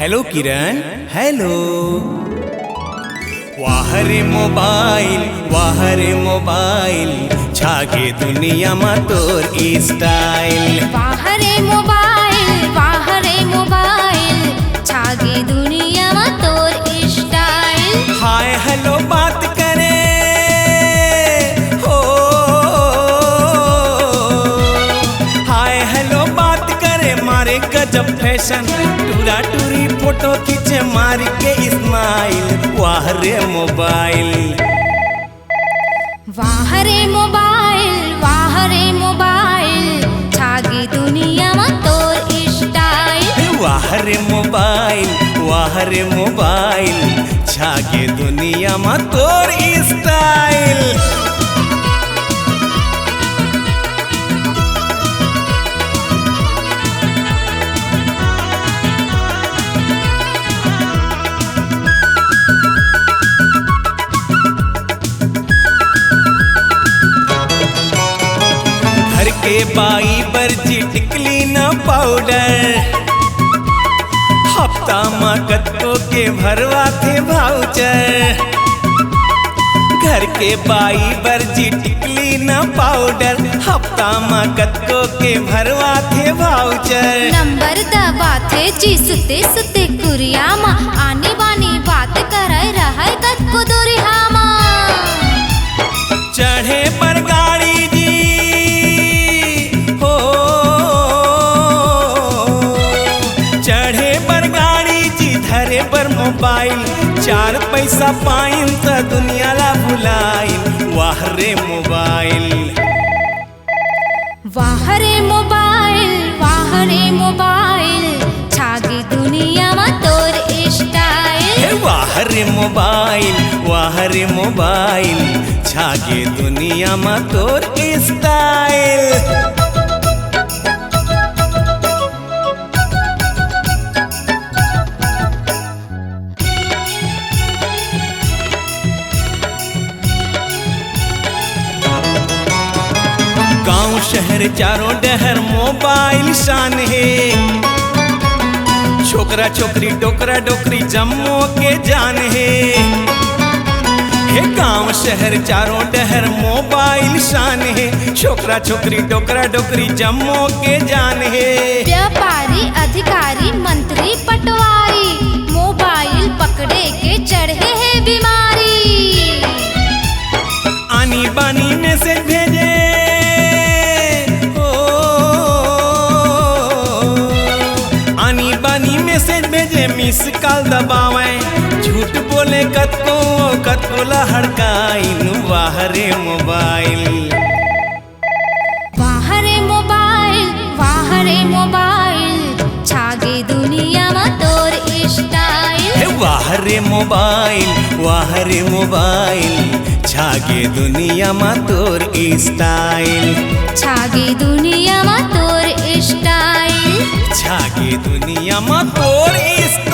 Hello किरण hello. वाह रे mobile छागे दुनिया मा तोर स्टाइल। वाह रे मोबाइल छागे दुनिया मा तोर स्टाइल। हाय हेलो बात करे हो, हाय हेलो बात करे मारे गजब फैशन, टूरा टूरी फोटो खींचे मार के स्माइल। वाह रे मोबाइल छागे दुनिया मा तोर स्टाइल। वाह रे मोबाइल छागे दुनिया मा तोर स्टाइल। घर के बाई बर्जी टिकली न पाउडर, हफ्ता मा कतको के भरवा थे भाउचर। घर के बाई बर्जी टिकली न पाउडर, हफ्ता मा कतको के भरवा थे भाउचर। नंबर दबा थे जी सुते सुते कुरिया मा, आने बानी बात करे रहे कत को दुरिया मा। चढ़े पर गाड़ी जी हो, चढ़े पर गाड़ी जी धरे पर मोबाइल, चार पैसा पाइन त दुनिया ला भुलाइन। वाह रे मोबाइल छागे दुनिया मा तोर स्टाइल। वाह रे मोबाइल छागे दुनिया मा तोर स्टाइल। गांव शहर चारों डहर मोबाइल शान है, छोकरा छोकरी डोकरा डोकरी जम्मो के जान है। गांव शहर चारों डहर मोबाइल शान है, छोकरा छोकरी डोकरा डोकरी जम्मो के जान है। व्यापारी अधिकारी मंत्री पटवारी मोबाइल पकड़े के चढ़े है बीमारी। आनी बानी मैसेज भेजे हो, आनी बानी मैसेज भेजे मिस कॉल दबावे, झूठ बोले कतको ला हड़काइन। वाह रे मोबाइल छागे दुनिया मा तोर स्टाइल। वाह रे मोबाइल छागे दुनिया मा तोर स्टाइल। छागे दुनिया मा तोर स्टाइल। छागे दुनिया मा तोर स्टाइल।